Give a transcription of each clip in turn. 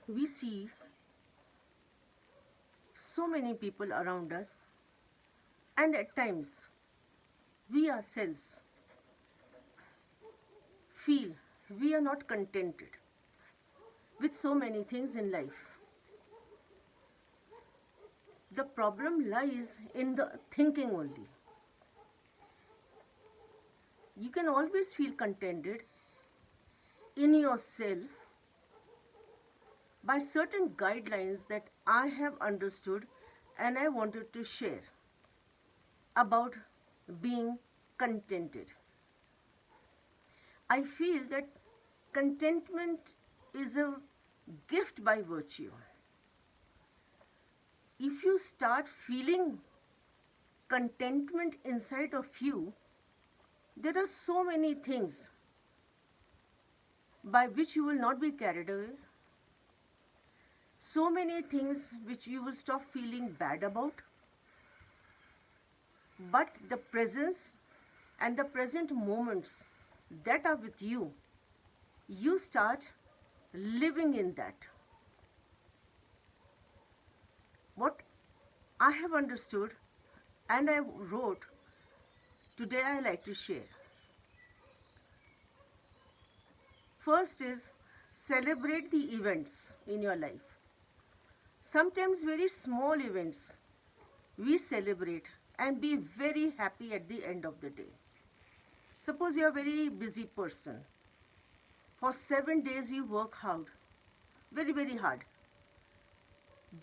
We see so many people around us, and at times we ourselves feel we are not contented with so many things in life. The problem lies in the thinking only. You can always feel contented in yourself by certain guidelines that I have understood and I wanted to share about being contented. I feel that contentment is a gift by virtue. If you start feeling contentment inside of you, there are so many things by which you will not be carried away, so many things which you will stop feeling bad about, but the presence and the present moments that are with you, you start living in that. What I have understood and I wrote today, I like to share. First is celebrate the events in your life. Sometimes very small events we celebrate and be very happy at the end of the day. Suppose you are a very busy person. For 7 days you work hard, very, very hard.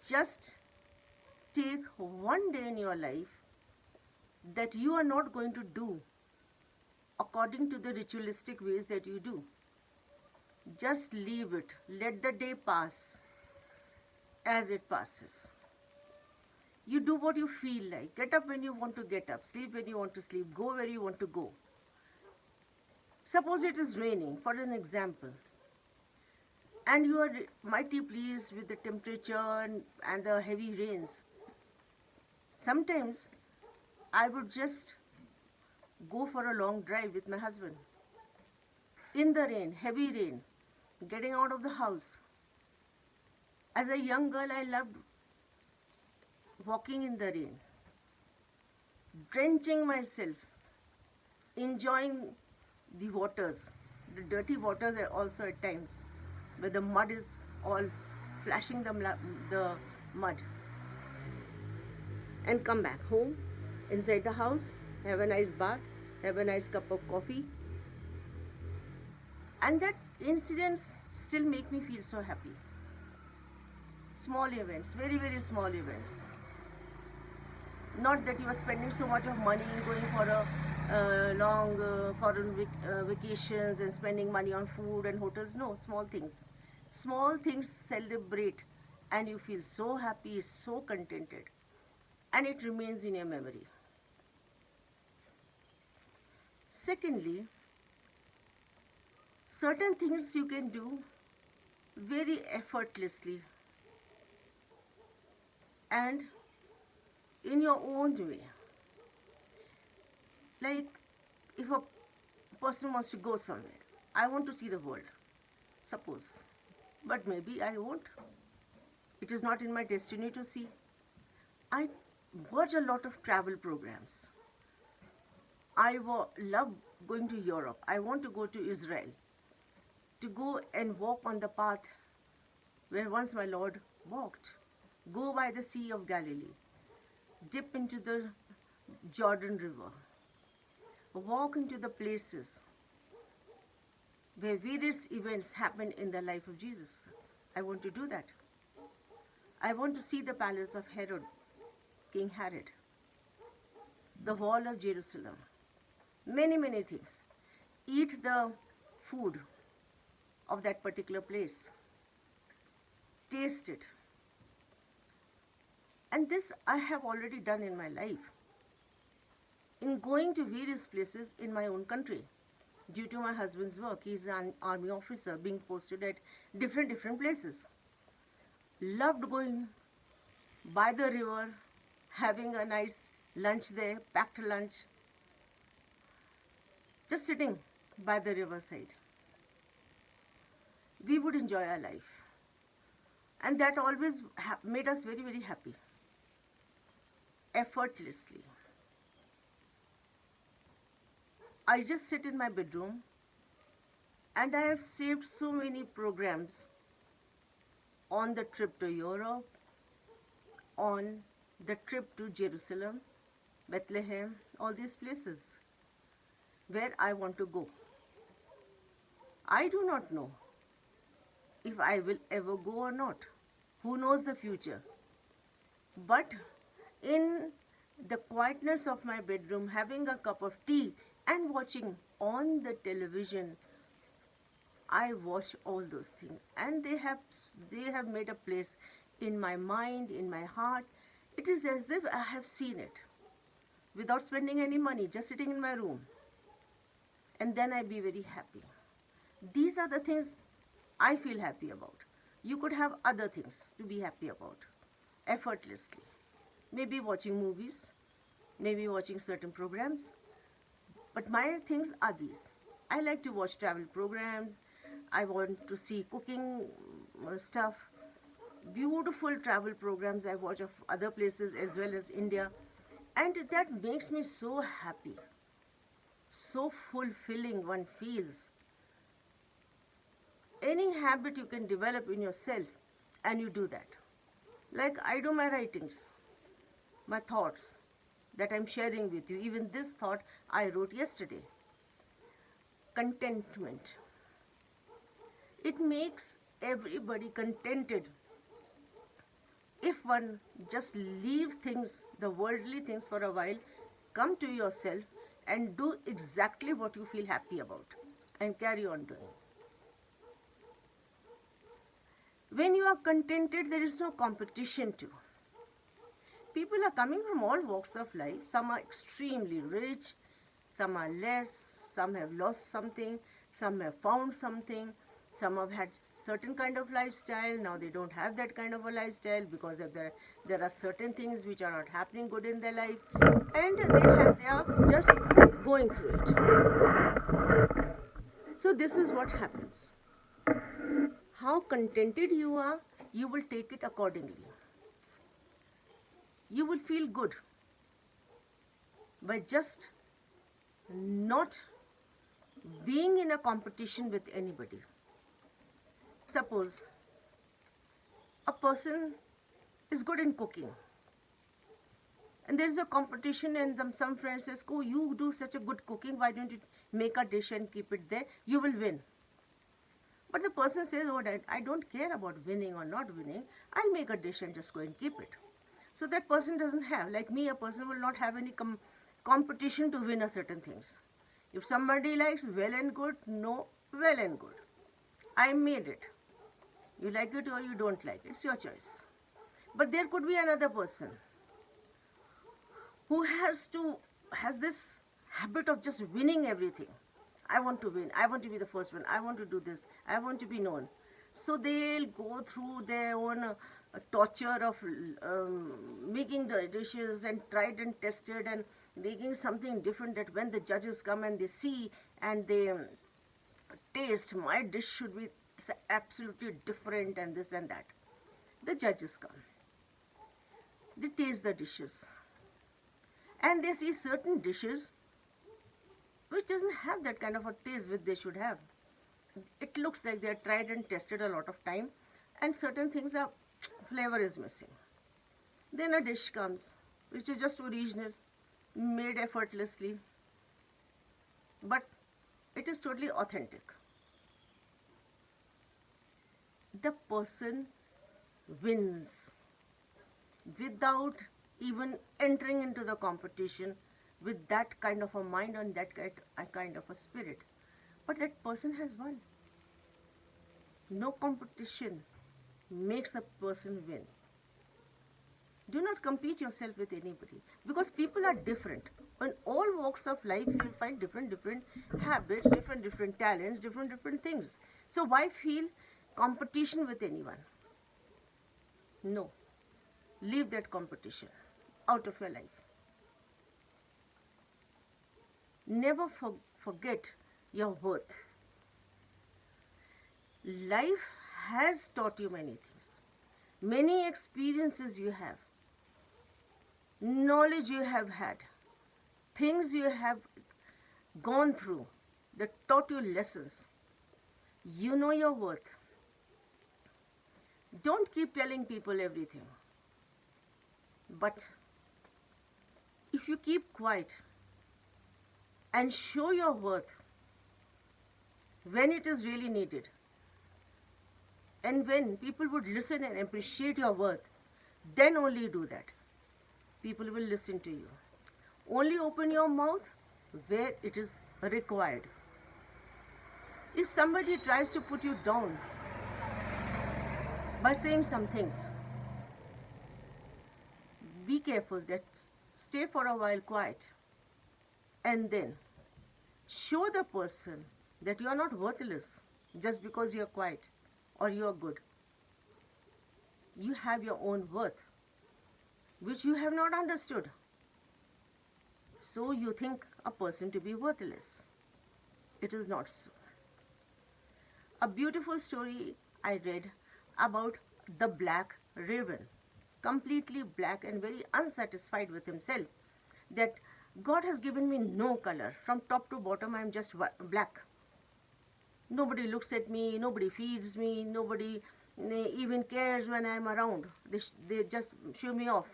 Just take one day in your life that you are not going to do according to the ritualistic ways that you do. Just leave it. Let the day pass as it passes. You do what you feel like. Get up when you want to get up. Sleep when you want to sleep. Go where you want to go. Suppose it is raining, for an example, and you are mighty pleased with the temperature and the heavy rains. Sometimes I would just go for a long drive with my husband. In the rain, heavy rain, getting out of the house. As a young girl, I loved walking in the rain, drenching myself, enjoying the waters, the dirty waters also at times, where the mud is all flashing the mud, and come back home, inside the house, have a nice bath, have a nice cup of coffee, and that incidents still make me feel so happy. Small events, very, very small events. Not that you are spending so much of money going for a long foreign vacations and spending money on food and hotels. No, small things. Small things celebrate and you feel so happy, so contented, and it remains in your memory. Secondly, certain things you can do very effortlessly and in your own way. Like if a person wants to go somewhere, I want to see the world, suppose, but maybe I won't. It is not in my destiny to see. I watch a lot of travel programs. I love going to Europe. I want to go to Israel, to go and walk on the path where once my Lord walked. Go by the Sea of Galilee, dip into the Jordan River, walk into the places where various events happened in the life of Jesus. I want to do that. I want to see the palace of Herod, King Herod, the wall of Jerusalem, many, many things. Eat the food of that particular place. Taste it. And this I have already done in my life. In going to various places in my own country. Due to my husband's work, he is an army officer being posted at different places. Loved going by the river, having a nice lunch there, packed lunch, just sitting by the riverside. We would enjoy our life. And that always made us very, very happy, effortlessly. I just sit in my bedroom and I have saved so many programs on the trip to Europe, on the trip to Jerusalem, Bethlehem, all these places where I want to go. I do not know if I will ever go or not. Who knows the future? But in the quietness of my bedroom, having a cup of tea and watching on the television, I watch all those things, and they have made a place in my mind, in my heart. It is as if I have seen it without spending any money, just sitting in my room, and then I be very happy. These are the things I feel happy about. You could have other things to be happy about, effortlessly. Maybe watching movies, maybe watching certain programs, but my things are these. I like to watch travel programs. I want to see cooking stuff, beautiful travel programs I watch of other places as well as India. And that makes me so happy, so fulfilling one feels. Any habit you can develop in yourself, and you do that. Like I do my writings, my thoughts that I'm sharing with you. Even this thought I wrote yesterday. Contentment. It makes everybody contented if one just leave things, the worldly things for a while, come to yourself and do exactly what you feel happy about and carry on doing. When you are contented, there is no competition too. People are coming from all walks of life. Some are extremely rich, some are less, some have lost something, some have found something, some have had certain kind of lifestyle, now they don't have that kind of a lifestyle because of there are certain things which are not happening good in their life, and they are just going through it. So this is what happens. How contented you are, you will take it accordingly. You will feel good by just not being in a competition with anybody. Suppose a person is good in cooking and there is a competition, and some friends says, oh, you do such a good cooking, why don't you make a dish and keep it there, you will win. But the person says, oh, I don't care about winning or not winning, I'll make a dish and just go and keep it. So that person doesn't have, like me, a person will not have any competition to win a certain things. If somebody likes, well and good, no, well and good. I made it. You like it or you don't like it, it's your choice. But there could be another person who has this habit of just winning everything. I want to win, I want to be the first one, I want to do this, I want to be known. So they'll go through their own torture of making the dishes and tried and tested and making something different, that when the judges come and they see and they taste, my dish should be absolutely different and this and that. The judges come, they taste the dishes and they see certain dishes which doesn't have that kind of a taste which they should have. It looks like they are tried and tested a lot of time, and certain things are, flavor is missing. Then a dish comes which is just original, made effortlessly, but it is totally authentic. The person wins without even entering into the competition with that kind of a mind and that kind of a spirit. But that person has won. No competition makes a person win. Do not compete yourself with anybody, because people are different. In all walks of life, you will find different habits, different talents, different things. So why feel competition with anyone? No. Leave that competition out of your life. Never forget your worth. Life has taught you many things. many experiences you have, knowledge you have had, things you have gone through that taught you lessons. You know your worth. Don't keep telling people everything. But if you keep quiet and show your worth when it is really needed, and when people would listen and appreciate your worth, then only do that. People will listen to you. Only open your mouth where it is required. If somebody tries to put you down by saying some things, be careful that stay for a while quiet and then show the person that you are not worthless just because you are quiet or you are good. You have your own worth, which you have not understood. So you think a person to be worthless. It is not so. A beautiful story I read about the black raven, completely black and very unsatisfied with himself, that God has given me no color. From top to bottom, I am just black. Nobody looks at me, nobody feeds me, nobody even cares when I am around. They just shoo me off.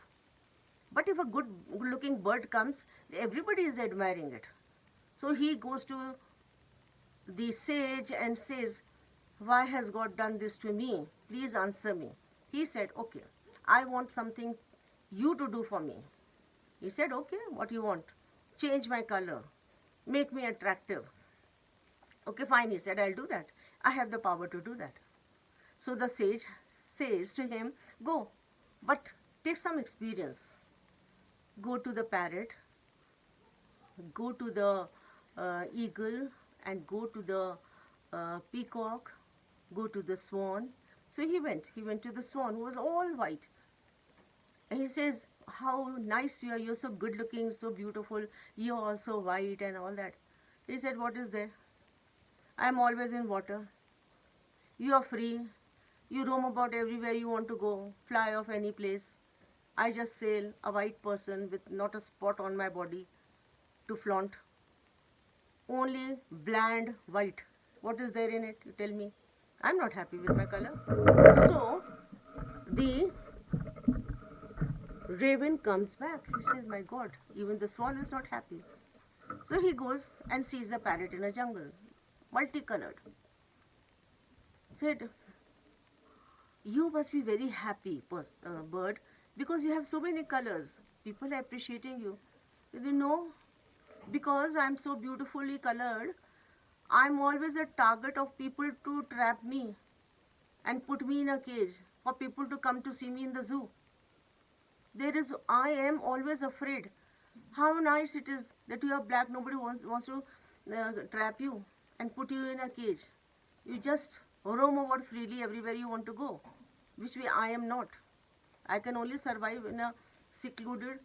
But if a good-looking bird comes, everybody is admiring it. So he goes to the sage and says, "Why has God done this to me? Please answer me." He said, "Okay, I want something you to do for me." He said, "Okay, what you want? Change my color. Make me attractive." "Okay, fine," he said, "I'll do that. I have the power to do that." So the sage says to him, "Go, but take some experience. Go to the parrot, go to the eagle, and go to the peacock, go to the swan." So he went to the swan, who was all white. And he says, "How nice you are, you're so good looking, so beautiful, you're also white and all that." He said, "What is there? I'm always in water. You are free. You roam about everywhere you want to go, fly off any place. I just sail, a white person with not a spot on my body to flaunt. Only bland white. What is there in it? You tell me. I'm not happy with my color." So the raven comes back. He says, "My God, even the swan is not happy." So he goes and sees a parrot in a jungle, multicolored. Said, "You must be very happy, bird, because you have so many colors. People are appreciating you." He said, "No, because I'm so beautifully colored, I'm always a target of people to trap me and put me in a cage for people to come to see me in the zoo. I am always afraid. How nice it is that you are black. Nobody wants to trap you and put you in a cage. You just roam about freely everywhere you want to go, which way I am not. I can only survive in a secluded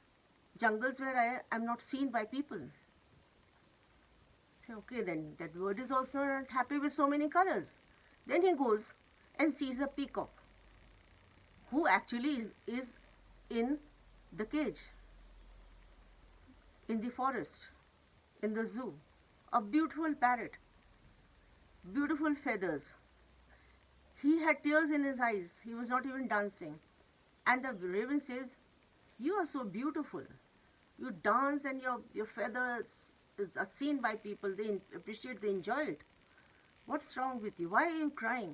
jungles where I am not seen by people." So, okay, then that bird is also not happy with so many colors. Then he goes and sees a peacock, who actually is in the cage, in the forest, in the zoo. A beautiful parrot, beautiful feathers. He had tears in his eyes. He was not even dancing. And the raven says, "You are so beautiful. You dance and your feathers are seen by people. They appreciate, they enjoy it. What's wrong with you? Why are you crying?"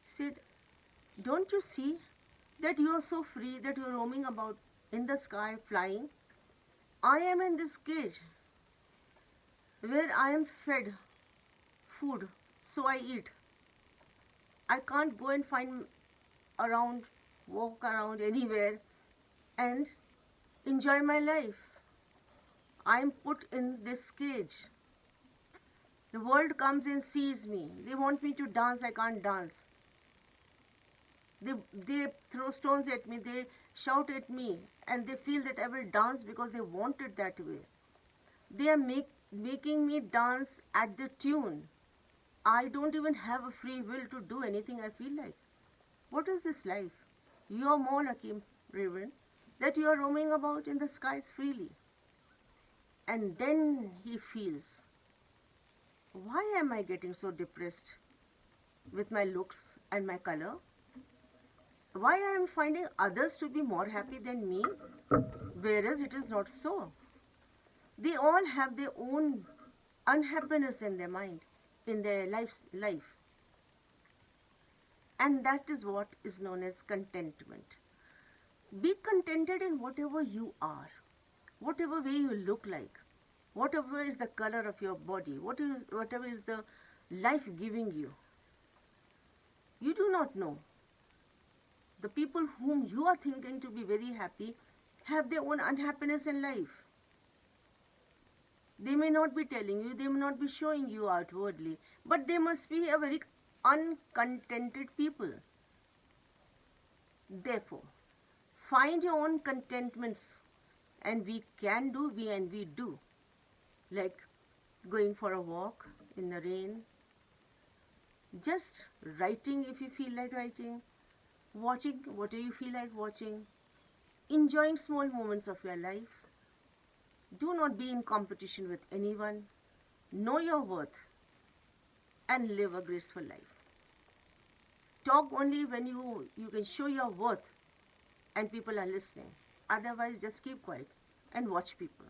He said, "Don't you see that you are so free, that you're roaming about in the sky, flying? I am in this cage where I am fed food, so I eat. I can't go and walk around anywhere and enjoy my life. I am put in this cage. The world comes and sees me. They want me to dance, I can't dance. They throw stones at me, they shout at me, and they feel that I will dance because they want it that way. They are making me dance at the tune. I don't even have a free will to do anything I feel like. What is this life? You are more lucky, Reverend, that you are roaming about in the skies freely. And then he feels, why am I getting so depressed with my looks and my color? Why I am finding others to be more happy than me, whereas it is not so. They all have their own unhappiness in their mind, in their life. And that is what is known as contentment. Be contented in whatever you are, whatever way you look like, whatever is the color of your body, whatever is the life giving you. You do not know. The people whom you are thinking to be very happy have their own unhappiness in life. They may not be telling you, they may not be showing you outwardly, but they must be a very uncontented people. Therefore, find your own contentments, and we do, like going for a walk in the rain, just writing if you feel like writing, watching whatever you feel like watching, enjoying small moments of your life. Do not be in competition with anyone. Know your worth and live a graceful life. Talk only when you can show your worth and people are listening. Otherwise, just keep quiet and watch people.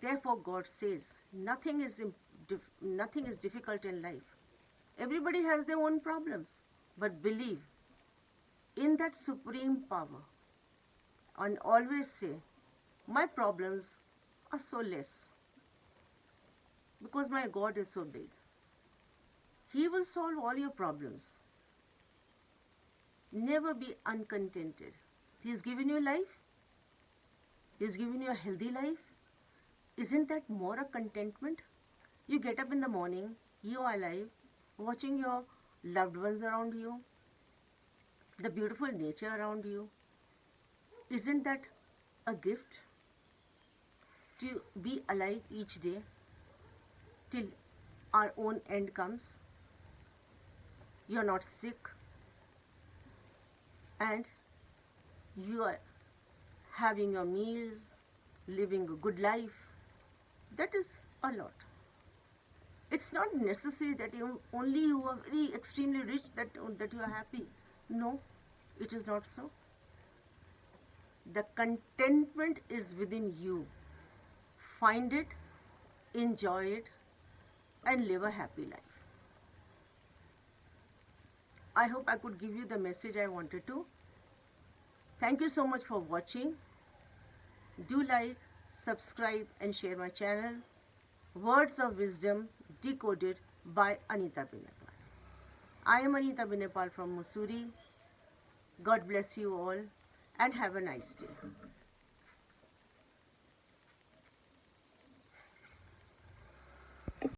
Therefore, God says, nothing is difficult in life. Everybody has their own problems, but believe in that supreme power and always say, my problems are so less because my God is so big. He will solve all your problems. Never be uncontented. He has given you life. He has given you a healthy life. Isn't that more a contentment? You get up in the morning, you are alive, watching your loved ones around you, the beautiful nature around you. Isn't that a gift? To be alive each day till our own end comes. You're not sick and you are having your meals, living a good life. That is a lot. It's not necessary that you are very extremely rich that you are happy. No, it is not so. The contentment is within you. Find it, enjoy it, and live a happy life. I hope I could give you the message I wanted to. Thank you so much for watching. Do like, subscribe, and share my channel. Words of Wisdom decoded by Anita Binepal. I am Anita Binepal from Mussoorie. God bless you all and have a nice day.